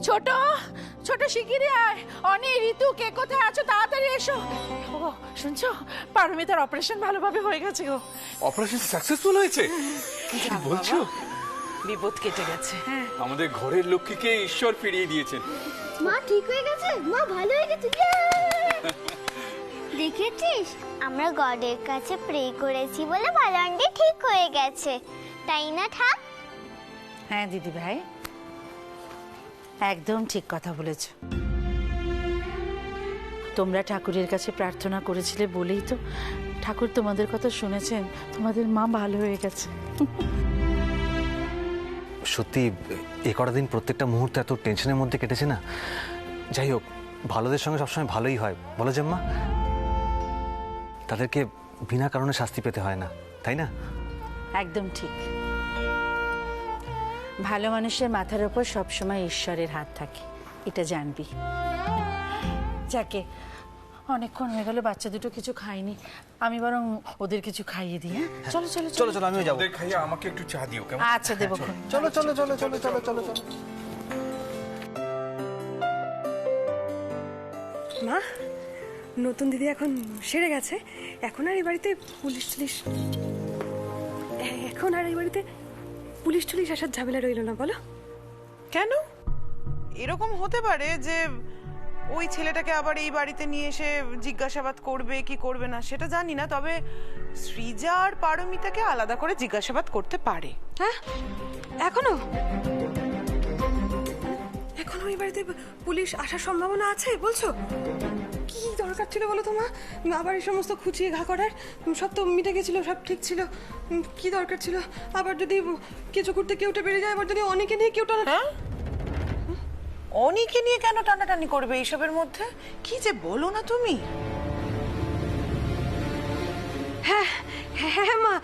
ছোট ছোট শিগগিরই আয়। অনি, ঋতু, কে কোথায় আছো? তাড়াতাড়ি এসো। ও শুনছো, পারমিতার অপারেশন ভালোভাবে হয়ে গেছে গো। অপারেশন সাকসেসফুল হয়েছে? কি বলছো? বিপদ কেটে গেছে। আমাদের ঘরের লক্ষ্মীকে ঈশ্বর ফিরিয়ে দিয়েছেন। মা ঠিক হয়ে গেছে, মা ভালো হয়ে গেছে। দেখেছিস, আমরা গডের কাছে প্রে করেছি বলে ভালোন্ডি ঠিক হয়ে গেছে, তাই না ঠাক? হ্যাঁ দিদি ভাই, একদম ঠিক কথা বলেছ। তোমরা ঠাকুরের কাছে প্রার্থনা করেছিলে বলেই তো ঠাকুর তোমাদের কথা শুনেছেন, তোমাদের মা ভালো হয়ে গেছে। সত্যি এ কটা দিন প্রত্যেকটা মুহূর্ত এত টেনশনের মধ্যে কেটেছে না। যাই হোক, ভালোদের সঙ্গে সবসময় ভালোই হয়, বলো জেম্মা? তাদেরকে বিনা কারণে শাস্তি পেতে হয় না, তাই না? একদম ঠিক। ভালো মানুষের মাথার উপর সবসময় ঈশ্বরের হাত থাকে, এটা জানবি। যাকে অনেকক্ষণ হয়ে গেল বাচ্চা দুটো কিছু খায়নি, আমি বরং ওদের কিছু খাইয়ে দিই। হ্যাঁ চলো চলো চলো চলো, আমিও যাবো। ওদের খাইয়ে আমাকে একটু চা দিও, কেমন? আচ্ছা দেবো। চলো চলো চলো চলো চলো চলো চলো। মা, নতুন দিদি এখন সেরে গেছে, এখন আর এই বাড়িতে পুলিশ টুলিশ আসার ঝামেলা রইল না, বলো? কেন এরকম হতে পারে যে ওই ছেলেটাকে আবার এই বাড়িতে নিয়ে এসে জিজ্ঞাসাবাদ করবে কি করবে না সেটা জানি না, তবে সৃজা আর পারমিতাকে আলাদা করে জিজ্ঞাসাবাদ করতে পারে। হ্যাঁ, এখনো এই বাড়িতে পুলিশ আসার সম্ভাবনা আছে বলছো? কি দরকার ছিল বলো তো মা, আবার এই সমস্ত খুঁচিয়ে ঘা করার? সব তো মিটে গেছিল, সব ঠিক ছিল, কি দরকার ছিল? আবার যদি কিছু করতে কেউটা বেরিয়ে যায়, আবার যদি অনেকে নিয়ে কেউটা। হ্যাঁ, অনিকে নিয়ে কেন টানাটানি করবে এইসবের মধ্যে? কি যে বলো না তুমি। হ্যাঁ হ্যাঁ মা,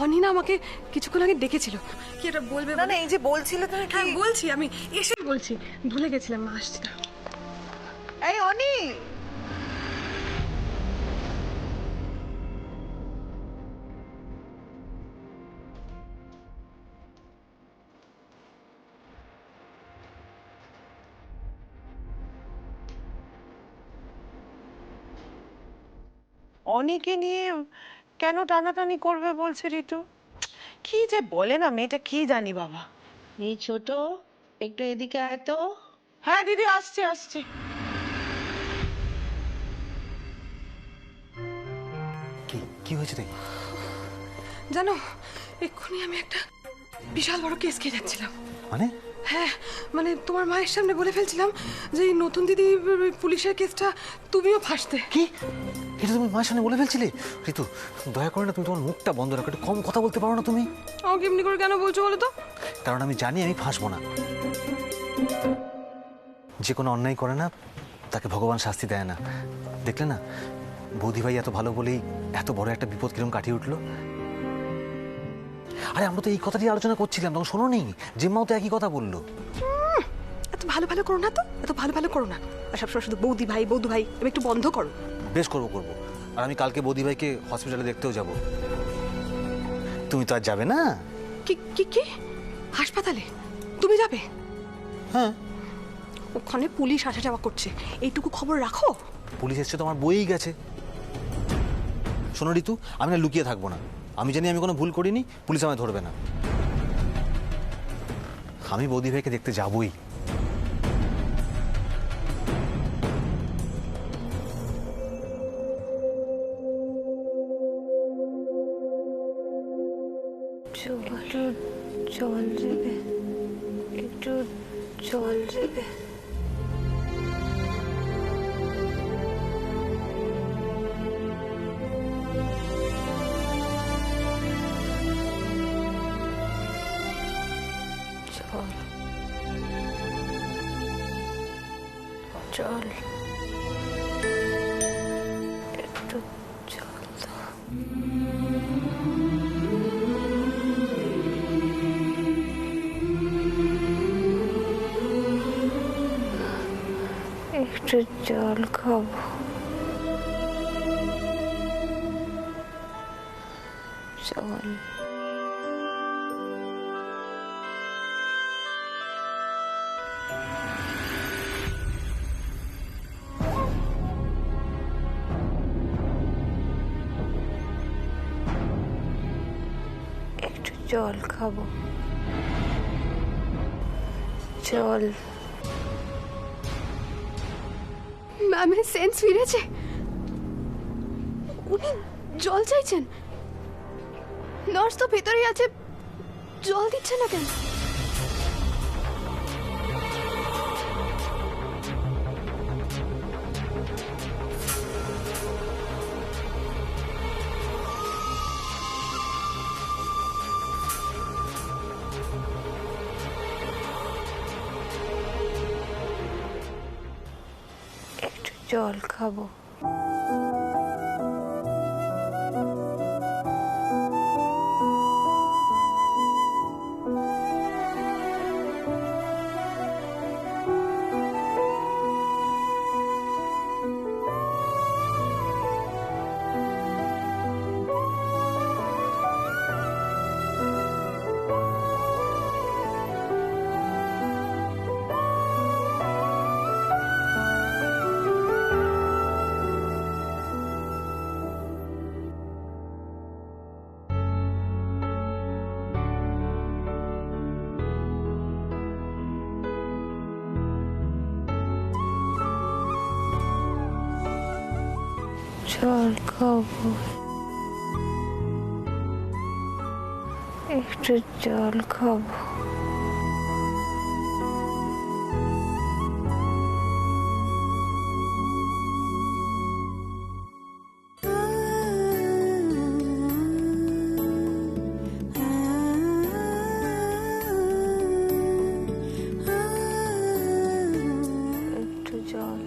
অনি না আমাকে কিছুক্ষণ আগে ডেকেছিল, কি এটা বলবে? না না, এই যে বলছিলে তুমি। হ্যাঁ বলছি, আমি এসেই বলছি, ভুলে গেছিলাম, মা আসছি না। এই অনি, অনিকে নিয়ে কেন টানাটানি করবে বলছে ঋতু? কি যে বলে না মেয়েটা, কি জানি বাবা। এই ছোট, একটু এদিকে আয় তো। হ্যাঁ দিদি, আসছে আসছে। কি কি হয়েছে রে? জানো, এক্ষুনি আমি একটা বিশাল বড় কেস খেয়ে যাচ্ছিলাম। মানে? হ্যাঁ, মানে তোমার মায়ের সামনে বলে ফেলছিলাম যে এই নতুন দিদি পুলিশের কেসটা তুমিও ফাঁসতে। কি? এটা তুমি মায়ের সামনে বলে ফেলছিলে? ঋতু, দয়া করে না, তুমি তোমার মুখটা বন্ধ রাখো, একটু কম কথা বলতে পারো না তুমি? আমাকে এমনি করে কেন বলছো বলো তো? কারণ আমি জানি আমি ফাঁসবো না। যে কোনো অন্যায় করে না তাকে ভগবান শাস্তি দেয় না। দেখলে না, বৌদি ভাই এত ভালো বলেই এত বড় একটা বিপদ কিরকম কাটিয়ে উঠলো। আরে আমরা তো এই কথাটি আলোচনা করছিলাম, তখন শোনো নি? জিম্মাও তো একই কথা বললো। এত ভালো ভালো করো না তো, এত ভালো ভালো করো না, আর সবসময় শুধু বৌদি ভাই এবার একটু বন্ধ করো। বেশ, করবো করবো। আর আমি কালকে বৌদি ভাইকে হসপিটালে দেখতেও যাব। তুমি তো আর যাবে না? কি কি কি হাসপাতালে তুমি যাবে? হ্যাঁ। ওখানে পুলিশ আসা যাওয়া করছে, এইটুকু খবর রাখো। পুলিশ এসছে তো আমার বইই গেছে। শোনো ঋতু, আমি না লুকিয়ে থাকবো না। আমি জানি আমি কোনো ভুল করিনি, পুলিশ আমায় ধরবে না। আমি বৌদি ভাইকে দেখতে যাবই। একটু জল দেবে, একটু জল দেবে। জল, একটু জল দাও। একটু জল খাবো। জল। জল খাবো। জল। ম্যামের সেন্স ফিরেছে, উনি জল চাইছেন। নার্স তো ভেতরেই আছে, জল দিচ্ছে না কেন? একটু জল খাবো। জল খাবো। একটু জল খাবো। একটু জল।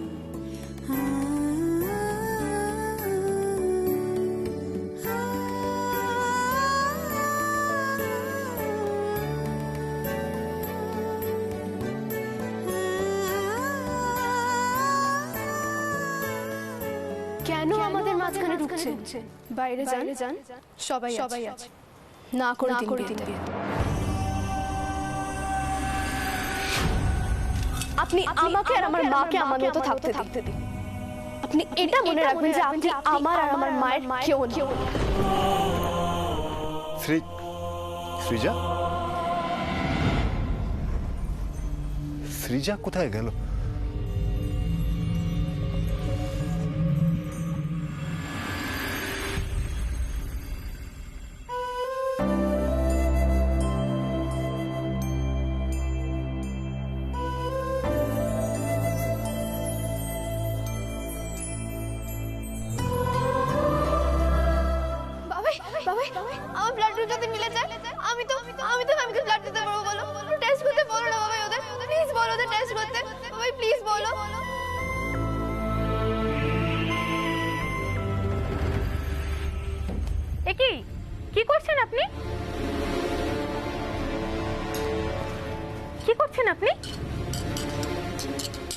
কেন আমাদের মাঝখানে ঢুকছেন? বাইরে যান, সবাই আছে। না করে দিন বিয়ে। আপনি আমাকে আর আমার মাকে আমার মতো থাকতে দিন। আপনি এটা মনে রাখবেন যে আপনি আমার আর আমার মায়ের কেউ না। সৃজা, সৃজা কোথায় গেল? আমার ব্লাড গ্রুপ যদি মিলে যায়, আমি তো ম্যামকে ব্লাড দিতে পারবো। বলো, টেস্ট করতে বলো না বাবাই ওদের, প্লিজ বলো ওদের টেস্ট করতে। বাবাই প্লিজ বলো। কি করছেন আপনি? কি করছেন আপনি?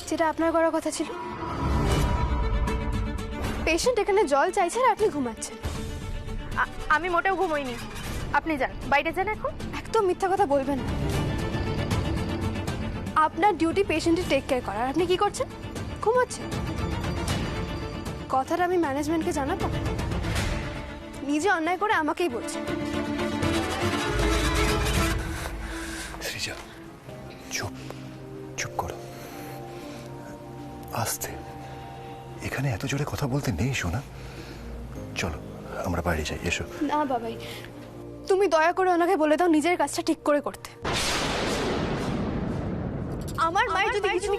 যেটা আপনার করার কথা ছিল। পেশেন্ট এখানে জল চাইছে আর আপনি ঘুমাচ্ছেন। আমি মোটেও ঘুমোইনি। আপনি যান, বাইরে যান এখন। একদম মিথ্যা কথা বলবেন না। আপনার ডিউটি পেশেন্টের টেক কেয়ার করার, আপনি কি করছেন? ঘুমাচ্ছেন। কথাটা আমি ম্যানেজমেন্টকে জানাবো? নিজে অন্যায় করে আমাকেই বলছেন। সৃজা, চুপ করো, আস্তে। এখানে এত জোরে কথা বলতে নেই সোনা। চলো আমরা বাড়ি যাই, এসো। না বাবাই, তুমি দয়া করে ওনাকে বলে দাও নিজের কাজটা ঠিক করে করতে। আমার মায়ের যদি কিছু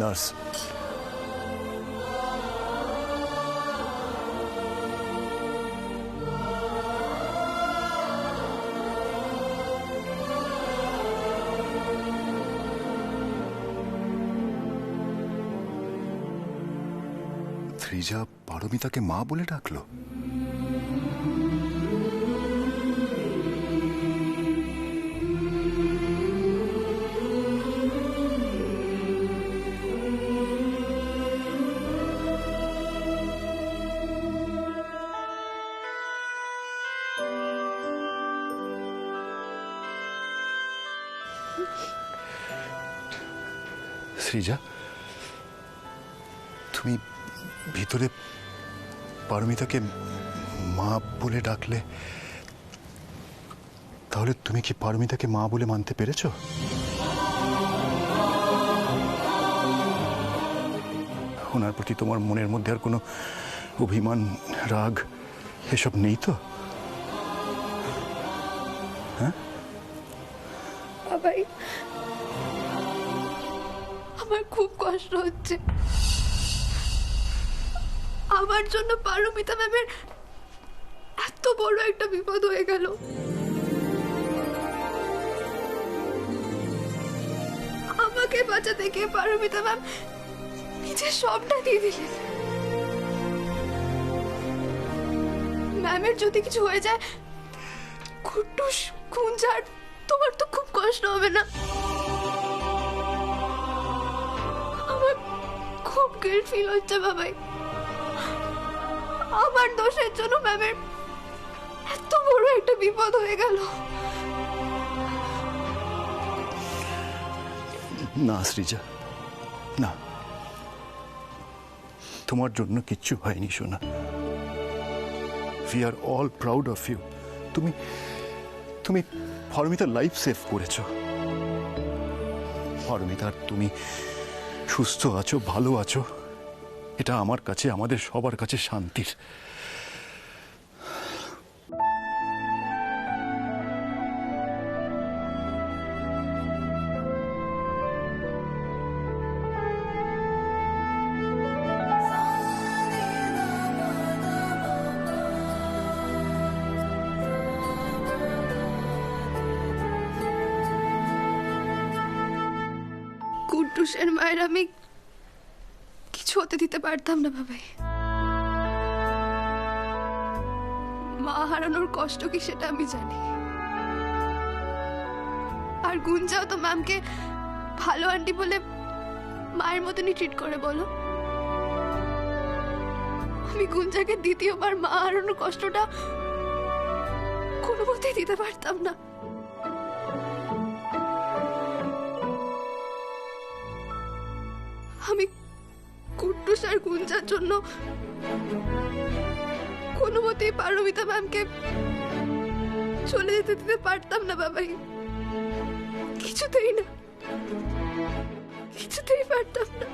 নার্স, সৃজা পারমিতাকে মা বলে ডাকলো? সৃজা, তুমি ভিতরে পারমিতাকে মা বলে ডাকলে, তাহলে তুমি কি পারমিতাকে মা বলে মানতে পেরেছ? ওনার প্রতি তোমার মনের মধ্যে আর কোনো অভিমান, রাগ এসব নেই তো? হ্যাঁ বাবাই, আমার খুব কষ্ট হচ্ছে। আমার জন্য পারমিতা ম্যামের এত বড় একটা বিপদ হয়ে গেল। আমাকে বাঁচাতে গিয়ে পারমিতা ম্যাম নিজের সবটা দিয়ে দিলেন। ম্যামের যদি কিছু হয়ে যায়, কুট্টুস, কুঞ্জার, তোমার তো খুব কষ্ট হবে না? আমার খুব গিল্ট ফিল হচ্ছে বাবাই। আমার দোষের জন্য ম্যামের এত বড় একটা বিপদ হয়ে গেল। না সৃজা, না, তোমার জন্য কিচ্ছু হয়নি সোনা। We are all proud of you. তুমি তুমি পারমিতার লাইফ সেভ করেছো। পারমিতার তুমি সুস্থ আছো, ভালো আছো, এটা আমার কাছে, আমাদের সবার কাছে শান্তির। কুট্টুসের মায়ের আমি কিছু হতে দিতে পারতাম না বাবাই। মা হারানোর কষ্ট কি সেটা আমি জানি। আর গুঞ্জাও তো ম্যামকে ভালো আন্টি বলে মায়ের মতনই ট্রিট করে, বলো। আমি গুঞ্জাকে দ্বিতীয়বার মা হারানোর কষ্টটা কোনো মতেই দিতে পারতাম না। আমি কুট্টুস আর গুঞ্জার জন্য কোনো মতেই পারমিতা ম্যামকে চলে যেতে দিতে পারতাম না বাবাই। কিছুতেই না, কিছুতেই পারতাম না।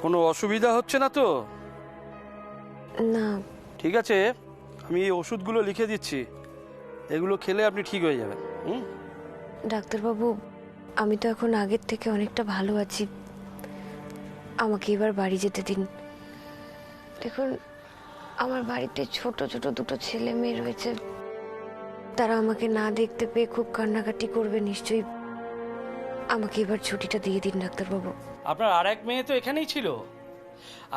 কোনো অসুবিধা হচ্ছে না তো? না। ঠিক আছে, আমি এই ওষুধগুলো লিখে দিচ্ছি, এগুলো খেলে আপনি ঠিক হয়ে যাবেন। ডাক্তারবাবু, আমি তো এখন আগের থেকে অনেকটা ভালো আছি, আমাকে এবার বাড়ি যেতে দিন। দেখুন, আমার বাড়িতে ছোট ছোট দুটো ছেলে মেয়ে রয়েছে, তারা আমাকে না দেখতে পেয়ে খুব কান্নাকাটি করবে নিশ্চয়ই। আমাকে এবার ছুটিটা দিয়ে দিন ডাক্তারবাবু। আপনার আর এক মেয়ে তো এখানেই ছিল,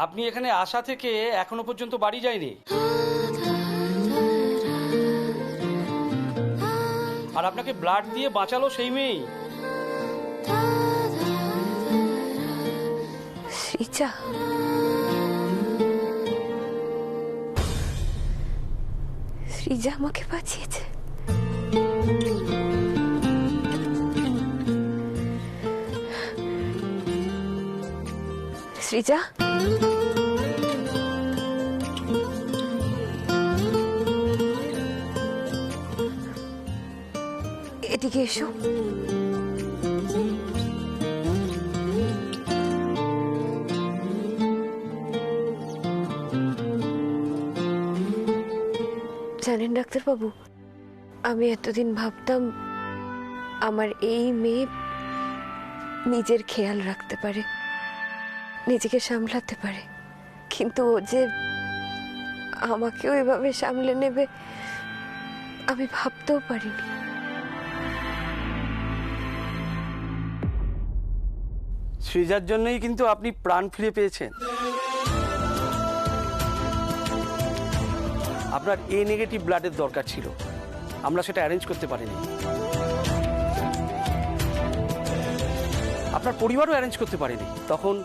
আপনি এখানে আসা থেকে এখনো পর্যন্ত বাড়ি যায়নি। আর আপনাকে ব্লাড দিয়ে বাঁচালো সেই মেয়েই। সৃজা, সৃজা আমাকে বাঁচিয়েছে। সৃজা, এদিকে এসো। জানেন ডাক্তারবাবু, আমি এতদিন ভাবতাম আমার এই মেয়ে নিজের খেয়াল রাখতে পারে, নিজেকে সামলাতে পারে, কিন্তু ও যে আমাকেও এভাবে সামলে নেবে আমি ভাবতেও পারিনি। সৃজার জন্যই কিন্তু আপনি প্রাণ ফিরে পেয়েছেন। আপনার এ নেগেটিভ ব্লাডের দরকার ছিল, আমরা সেটা অ্যারেঞ্জ করতে পারিনি। আপনার পরিবারও অ্যারেঞ্জ করতে পারেনি, তখন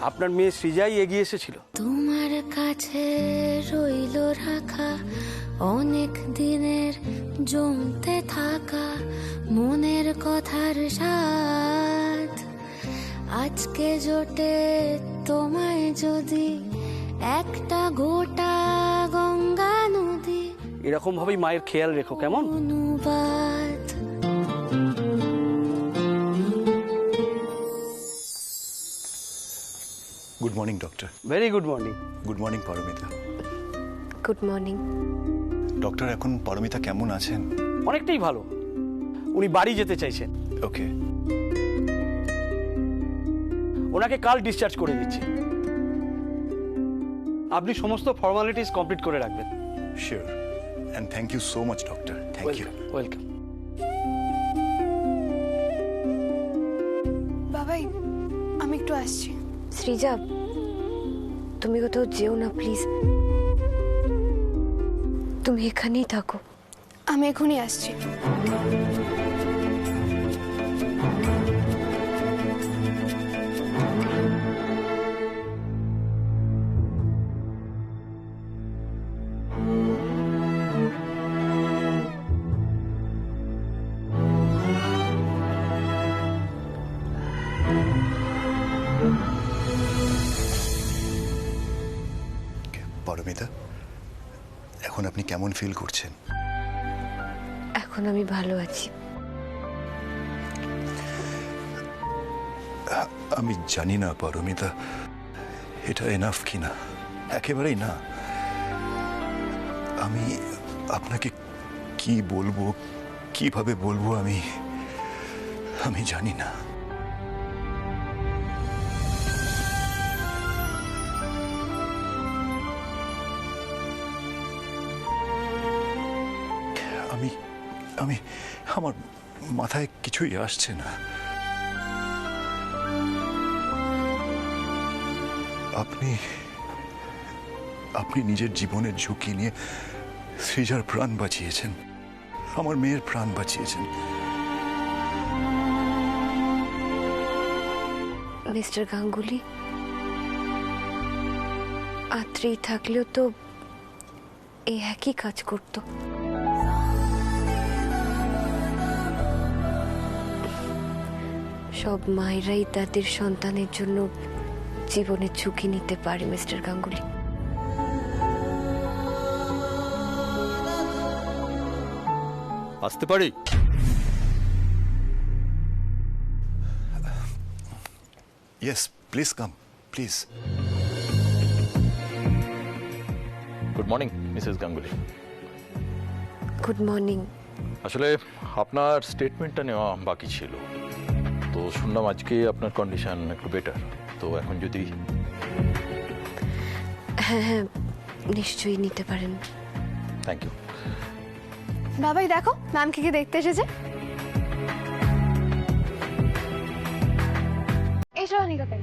আপনার মেয়ে সৃজাই এগিয়ে এসেছিল। তোমার কাছে রইল রাখা অনেক দিনের জমতে থাকা মনের কথার স্বাদ, আজকে জোটে তোমায় যদি একটা গোটা গঙ্গা নদী। এরকম ভাবেই মায়ের খেয়াল রেখো, কেমন? অনুবাদ। Good morning doctor. Very good morning. Good morning Paramita. Good morning. Doctor, এখন পারমিতা কেমন আছেন? অনেকটাই ভালো, উনি বাড়ি যেতে চাইছেন। ওকে। ওনাকে কাল ডিসচার্জ করে দিচ্ছি, আপনি সমস্ত ফর্মালিটিস কমপ্লিট করে রাখবেন। Sure, and thank you so much doctor. Thank you. Welcome. Babai, আমি একটু আসছি। সৃজা, তুমি কোথাও যেও না প্লিজ, তুমি এখানেই থাকো। আমি এখনই আসছি। পারমিতা, এখন আপনি কেমন ফিল করছেন? এখন আমি ভালো আছি। আমি জানি না পারমিতা, এটা এনাফ কিনা, একেবারেই না। আমি আপনাকে কি বলবো, কিভাবে বলবো আমি জানি না। আমি আমার মাথায় কিছুই আসছে না। আপনি নিজের জীবনের ঝুঁকি নিয়ে সৃজার প্রাণ বাঁচিয়েছেন, আমার মেয়ের প্রাণ বাঁচিয়েছেন। মিস্টার গাঙ্গুলি, আত্রি থাকলেও তো এই একই কাজ করতো। সব মায়েরাই তাদের সন্তানের জন্য জীবনের ঝুঁকি নিতে পারে মিস্টার গাঙ্গুলি। আসতে পারি? Yes, please come, please. Good morning missus Ganguly. Good morning. আসলে আপনার স্টেটমেন্টটা নেওয়া বাকি ছিল, তো শুনলাম আজকে আপনার কন্ডিশন একটু বেটার, তো এখন যদি। হ্যাঁ হ্যাঁ, নিশ্চয়ই নিতে পারেন। Thank you. বাবাই দেখো, ম্যামকে কে দেখতে এসেছে। এসো অনিকাকে।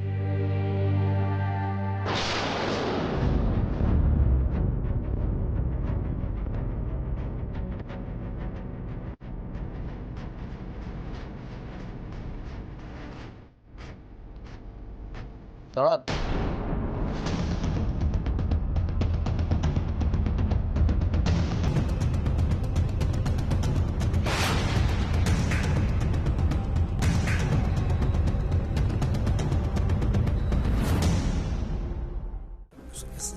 দাঁড়ান।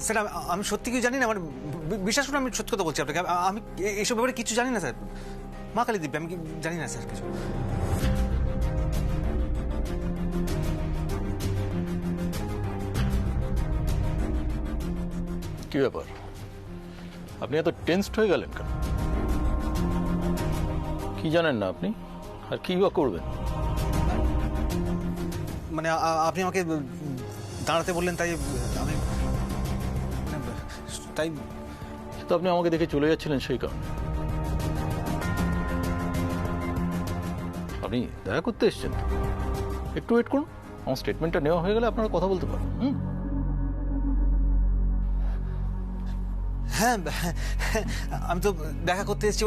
স্যার, আমি সত্যি কিছু জানি না, মানে বিশ্বাস করুন আমি সত্যি কথা বলছি আপনাকে, আমি এইসব ব্যাপারে কিছু জানি না স্যার। মা কালী দিব্যা, আমি জানি না স্যার কিছু। কি ব্যাপার, আপনি এত টেনসড হয়ে গেলেন কেন? কি জানেন না আপনি, আর কি বা করবেন? মানে আপনি আমাকে দাঁড়াতে বললেন, তাই আমি তাই তো আপনি আমাকে দেখে চলে যাচ্ছিলেন সেই কারণে। আপনি দেখা করতে এসেছেন, একটু ওয়েট করুন। আমার স্টেটমেন্টটা নেওয়া হয়ে গেলে আপনারা কথা বলতে পারেন। হ্যাঁ, আমি তো দেখা করতে এসেছি।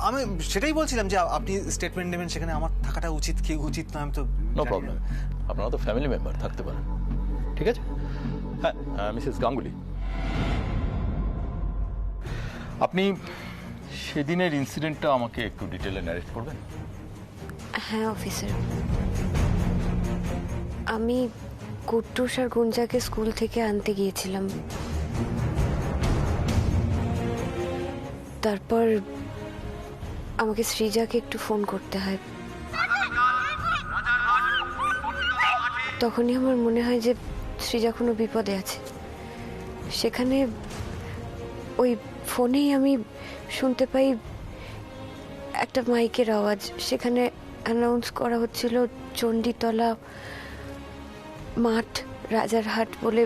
আমি সেটাই বলছিলাম যে আপনি স্টেটমেন্ট নেবেন, সেখানে আমার থাকাটা উচিত কি উচিত না আমি তো নো প্রবলেম, আপনারা তো ফ্যামিলি মেম্বার, থাকতে পারেন। ঠিক আছে। হ্যাঁ, মিসেস গাঙ্গুলি, আপনি সেদিনের ইনসিডেন্টটা আমাকে একটু ডিটেলে ন্যারেট করবেন? হ্যাঁ অফিসার, আমি কুট্টুস আর গুঞ্জাকে স্কুল থেকে আনতে গিয়েছিলাম। তারপর আমাকে সৃজাকে একটু ফোন করতে হয়। তখনই আমার মনে হয় যে সৃজা কোনো বিপদে আছে। সেখানে ওই ফোনেই আমি শুনতে পাই একটা মাইকের আওয়াজ। সেখানে অ্যানাউন্স করা হচ্ছিল চণ্ডীতলা মাঠ রাজারহাট বলে